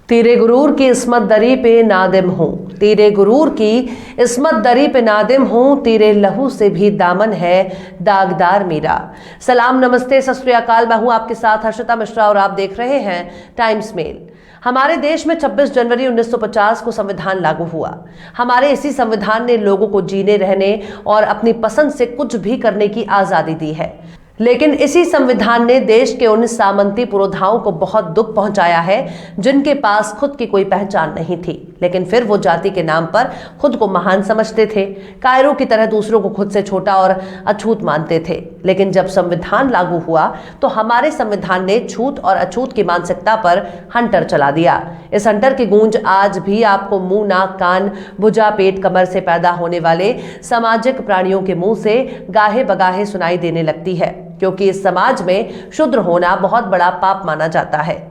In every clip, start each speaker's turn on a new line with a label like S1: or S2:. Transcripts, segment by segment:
S1: तेरे गुरूर की इस्मत दरी पे नादिम हूँ, तेरे गुरूर की इस्मत दरी पे नादिम हूँ, तेरे लहू से भी दामन है दागदार मेरा। सलाम, नमस्ते, सत श्री अकाल। मैं हूँ आपके साथ हर्षिता मिश्रा और आप देख रहे हैं टाइम्स मेल। हमारे देश में 26 जनवरी 1950 को संविधान लागू हुआ। हमारे इसी संविधान ने लोगों को जीने, रहने और अपनी पसंद से कुछ भी करने की आजादी दी है। लेकिन इसी संविधान ने देश के उन सामंती पुरोधाओं को बहुत दुख पहुंचाया है जिनके पास खुद की कोई पहचान नहीं थी, लेकिन फिर वो जाति के नाम पर खुद को महान समझते थे। कायरों की तरह दूसरों को खुद से छोटा और अछूत मानते थे। लेकिन जब संविधान लागू हुआ तो हमारे संविधान ने छूत और अछूत की मानसिकता पर हंटर चला दिया। इस हंटर की गूंज आज भी आपको मुंह, नाक, कान, भुजा, पेट, कमर से पैदा होने वाले सामाजिक प्राणियों के मुंह से गाहे बगाहे सुनाई देने लगती है, क्योंकि इस समाज में शूद्र होना बहुत बड़ा पाप माना जाता है।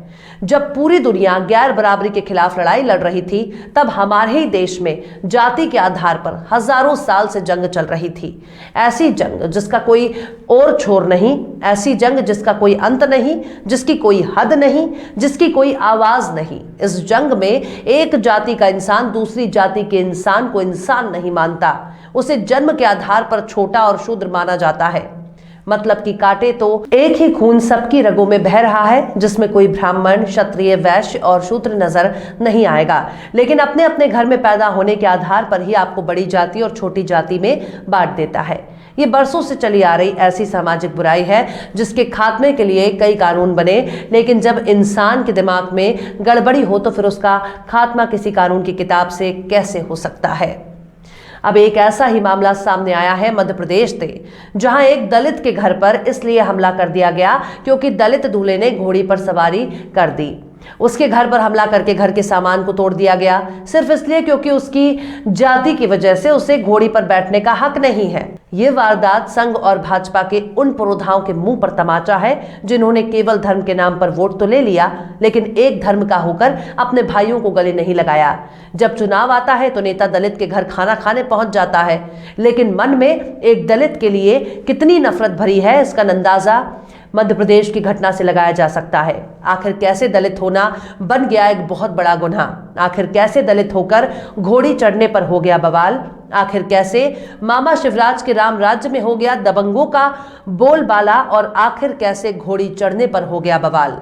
S1: जब पूरी दुनिया गैर बराबरी के खिलाफ लड़ाई लड़ रही थी, तब हमारे ही देश में जाति के आधार पर हजारों साल से जंग चल रही थी। ऐसी जंग जिसका कोई और छोर नहीं, ऐसी जंग जिसका कोई अंत नहीं, जिसकी कोई हद नहीं, जिसकी कोई आवाज नहीं। इस जंग में एक जाति का इंसान दूसरी जाति के इंसान को इंसान नहीं मानता, उसे जन्म के आधार पर छोटा और शूद्र माना जाता है। मतलब कि काटे तो एक ही खून सबकी रगों में बह रहा है, जिसमें कोई ब्राह्मण, क्षत्रिय, वैश्य और शूद्र नजर नहीं आएगा, लेकिन अपने अपने घर में पैदा होने के आधार पर ही आपको बड़ी जाति और छोटी जाति में बांट देता है। ये बरसों से चली आ रही ऐसी सामाजिक बुराई है जिसके खात्मे के लिए कई कानून बने, लेकिन जब इंसान के दिमाग में गड़बड़ी हो तो फिर उसका खात्मा किसी कानून की किताब से कैसे हो सकता है। अब एक ऐसा ही मामला सामने आया है मध्य प्रदेश से, जहां एक दलित के घर पर इसलिए हमला कर दिया गया क्योंकि दलित दूल्हे ने घोड़ी पर सवारी कर दी। उसके घर पर हमला करके घर के सामान को तोड़ दिया गया, सिर्फ इसलिए क्योंकि उसकी जाति की वजह से उसे घोड़ी पर बैठने का हक नहीं है। ये वारदात संघ और भाजपा के उन पुरोधाओं के मुंह पर तमाचा है जिन्होंने केवल धर्म के नाम पर वोट तो ले लिया, लेकिन एक धर्म का होकर अपने भाइयों को गले नहीं लगाया। जब चुनाव आता है तो नेता दलित के घर खाना खाने पहुंच जाता है, लेकिन मन में एक दलित के लिए कितनी नफरत भरी है, इसका अंदाजा मध्य प्रदेश की घटना से लगाया जा सकता है। आखिर कैसे दलित होना बन गया एक बहुत बड़ा गुनाह? आखिर कैसे दलित होकर घोड़ी चढ़ने पर हो गया बवाल? आखिर कैसे मामा शिवराज के राम राज्य में हो गया दबंगों का बोलबाला? और आखिर कैसे घोड़ी चढ़ने पर हो गया बवाल?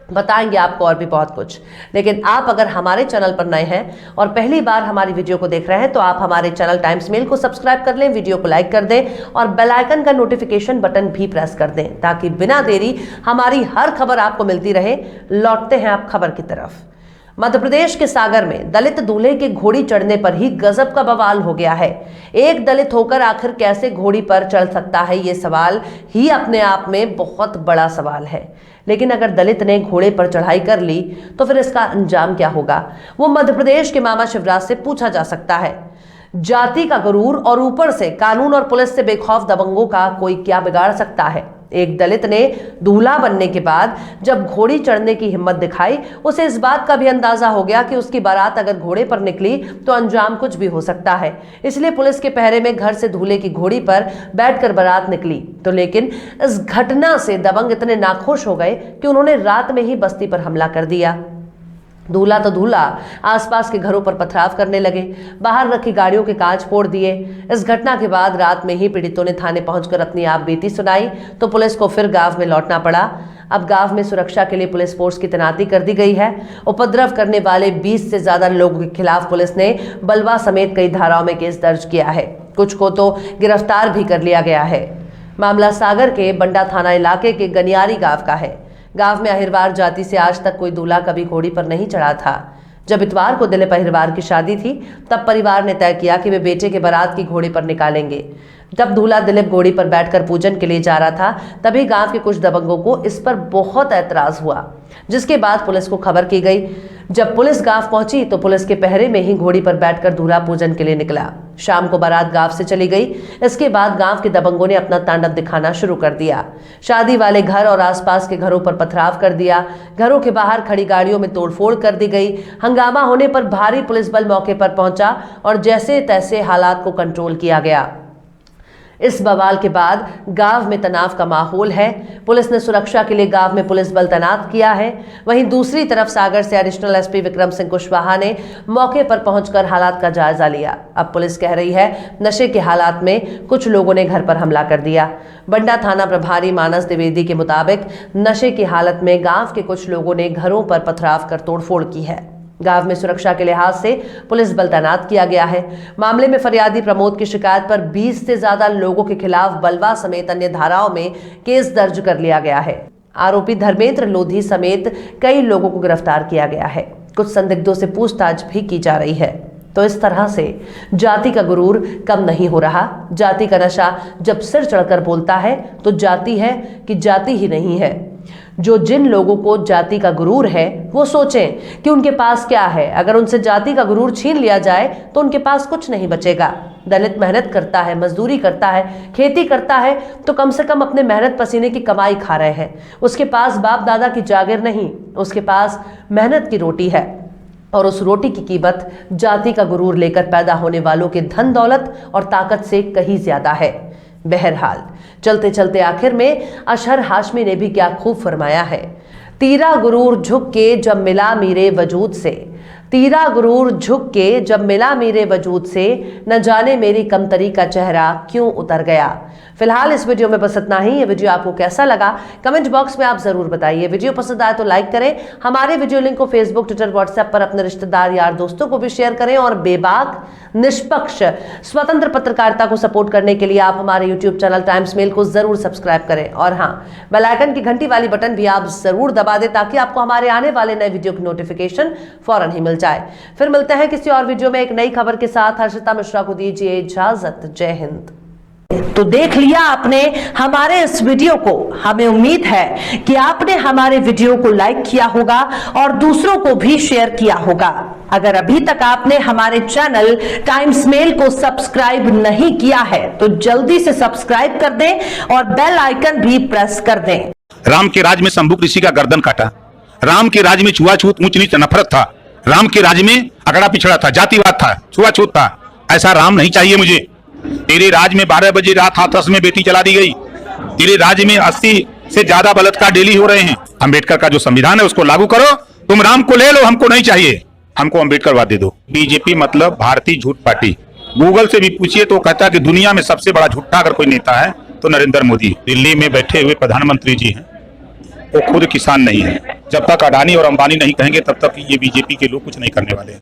S1: बताएंगे आपको और भी बहुत कुछ। लेकिन आप अगर हमारे चैनल पर नए हैं और पहली बार हमारी वीडियो को देख रहे हैं तो आप हमारे चैनल टाइम्स मेल को सब्सक्राइब कर लें, वीडियो को लाइक कर दें और बेल आइकन का नोटिफिकेशन बटन भी प्रेस कर दें, ताकि बिना देरी हमारी हर खबर आपको मिलती रहे। लौटते हैं आप खबर की तरफ। मध्य प्रदेश के सागर में दलित दूल्हे के घोड़ी चढ़ने पर ही गजब का बवाल हो गया है। एक दलित होकर आखिर कैसे घोड़ी पर चढ़ सकता है, ये सवाल ही अपने आप में बहुत बड़ा सवाल है। लेकिन अगर दलित ने घोड़े पर चढ़ाई कर ली तो फिर इसका अंजाम क्या होगा, वो मध्य प्रदेश के मामा शिवराज से पूछा जा सकता है। जाति का गुरूर और ऊपर से कानून और पुलिस से बेखौफ दबंगों का कोई क्या बिगाड़ सकता है? एक दलित ने दूल्हा बनने के बाद जब घोड़ी चढ़ने की हिम्मत दिखाई, उसे इस बात का भी अंदाजा हो गया कि उसकी बारात अगर घोड़े पर निकली तो अंजाम कुछ भी हो सकता है। इसलिए पुलिस के पहरे में घर से दूल्हे की घोड़ी पर बैठकर बारात निकली। तो लेकिन इस घटना से दबंग इतने नाखुश हो गए कि उन्होंने रात में ही बस्ती पर हमला कर दिया। दूल्हा तो दूल्हा आसपास के घरों पर पथराव करने लगे, बाहर रखी गाड़ियों के कांच फोड़ दिए। इस घटना के बाद रात में ही पीड़ितों ने थाने पहुंचकर अपनी आप बीती सुनाई तो पुलिस को फिर गांव में लौटना पड़ा। अब गांव में सुरक्षा के लिए पुलिस फोर्स की तैनाती कर दी गई है। उपद्रव करने वाले 20 से ज्यादा लोगों के खिलाफ पुलिस ने बलवा समेत कई धाराओं में केस दर्ज किया है। कुछ को तो गिरफ्तार भी कर लिया गया है। मामला सागर के बंडा थाना इलाके के गनियारी गांव का है। गांव में अहिरवार जाति से आज तक कोई दूल्हा कभी घोड़ी पर नहीं चढ़ा था। जब इतवार को दिलीप अहिरवार की शादी थी तब परिवार ने तय किया कि वे बेटे के बारात की घोड़ी पर निकालेंगे। जब दूल्हा दिलीप घोड़ी पर बैठकर पूजन के लिए जा रहा था तभी गांव के कुछ दबंगों को इस पर बहुत ऐतराज हुआ, जिसके बाद पुलिस को खबर की गई। जब पुलिस गांव पहुंची तो पुलिस के पहरे में ही घोड़ी पर बैठकर दूल्हा पूजन के लिए निकला। शाम को बारात गांव से चली गई। इसके बाद गांव के दबंगों ने अपना तांडव दिखाना शुरू कर दिया। शादी वाले घर और आसपास के घरों पर पथराव कर दिया। घरों के बाहर खड़ी गाड़ियों में तोड़फोड़ कर दी गई। हंगामा होने पर भारी पुलिस बल मौके पर पहुंचा और जैसे तैसे हालात को कंट्रोल किया गया। इस बवाल के बाद गांव में तनाव का माहौल है। पुलिस ने सुरक्षा के लिए गांव में पुलिस बल तैनात किया है। वहीं दूसरी तरफ सागर से एडिशनल एसपी विक्रम सिंह कुशवाहा ने मौके पर पहुंचकर हालात का जायजा लिया। अब पुलिस कह रही है नशे के हालात में कुछ लोगों ने घर पर हमला कर दिया। बंडा थाना प्रभारी मानस द्विवेदी के मुताबिक नशे की हालत में गांव के कुछ लोगों ने घरों पर पथराव कर तोड़फोड़ की है। गांव में सुरक्षा के लिहाज से पुलिस बल तैनात किया गया है। मामले में फरियादी प्रमोद की शिकायत पर 20 से ज्यादा लोगों के खिलाफ बलवा समेत अन्य धाराओं में केस दर्ज कर लिया गया है। आरोपी धर्मेंद्र लोधी समेत कई लोगों को गिरफ्तार किया गया है। कुछ संदिग्धों से पूछताछ भी की जा रही है। तो इस तरह से जाति का गुरूर कम नहीं हो रहा। जाति का नशा जब सिर चढ़कर बोलता है तो जाति है कि जाति ही नहीं है। जो जिन लोगों को जाति का गुरूर है वो सोचें कि उनके पास क्या है। अगर उनसे जाति का गुरूर छीन लिया जाए तो उनके पास कुछ नहीं बचेगा। दलित मेहनत करता है, मजदूरी करता है, खेती करता है तो कम से कम अपने मेहनत पसीने की कमाई खा रहे हैं। उसके पास बाप दादा की जागीर नहीं, उसके पास मेहनत की रोटी है और उस रोटी की कीमत जाति का गुरूर लेकर पैदा होने वालों के धन दौलत और ताकत से कहीं ज्यादा है। बहरहाल चलते चलते आखिर में अशहर हाशमी ने भी क्या खूब फरमाया है। तीरा गुरूर झुक के जब मिला मेरे वजूद से, तीरा गुरूर झुक के जब मिला मेरे वजूद से, न जाने मेरी कमतरी का चेहरा क्यों उतर गया। फिलहाल इस वीडियो में बस इतना ही। ये वीडियो आपको कैसा लगा कमेंट बॉक्स में आप जरूर बताइए। वीडियो पसंद आए तो लाइक करें। हमारे वीडियो लिंक को फेसबुक, ट्विटर, व्हाट्सएप पर अपने रिश्तेदार, यार, दोस्तों को भी शेयर करें। और बेबाक, निष्पक्ष, स्वतंत्र पत्रकारिता को सपोर्ट करने के लिए आप हमारे यूट्यूब चैनल टाइम्स मेल को जरूर सब्सक्राइब करें। और हाँ, बेल आइकन की घंटी वाली बटन भी आप जरूर दबा दें ताकि आपको हमारे आने वाले नए वीडियो की नोटिफिकेशन फौरन ही मिल जाए। फिर मिलते हैं किसी और वीडियो में एक नई खबर के साथ। हर्षिता मिश्रा को दीजिए इजाजत। जय हिंद। तो देख लिया आपने हमारे इस वीडियो को। हमें उम्मीद है कि आपने हमारे वीडियो को लाइक किया होगा और दूसरों को भी शेयर किया होगा। अगर अभी तक आपने हमारे चैनल टाइम्स मेल को सब्सक्राइब नहीं किया है तो जल्दी से सब्सक्राइब कर दें और बेल आइकन भी प्रेस कर दें।
S2: राम के राज में शंभु ऋषि का गर्दन काटा। राम के राज में छुआछूत, ऊंच नीच, नफरत था। राम के राज में अगड़ा पिछड़ा था, जातिवाद था, छुआछूत था। ऐसा राम नहीं चाहिए मुझे। तेरे राज में 12 बजे रात हाथरस में बेटी जला दी गई। तेरे राज में 80 से ज्यादा बलात्कार डेली हो रहे हैं। अंबेडकर का जो संविधान है उसको लागू करो। तुम राम को ले लो, हमको नहीं चाहिए। हमको अंबेडकरवाद दे दो। बीजेपी मतलब भारतीय झूठ पार्टी। गूगल से भी पूछिए तो कहता है कि दुनिया में सबसे बड़ा झूठा अगर कोई नेता है तो नरेंद्र मोदी। दिल्ली में बैठे हुए प्रधानमंत्री जी हैं, वो खुद किसान नहीं है। जब तक अडानी और अंबानी नहीं कहेंगे तब तक ये बीजेपी के लोग कुछ नहीं करने वाले हैं।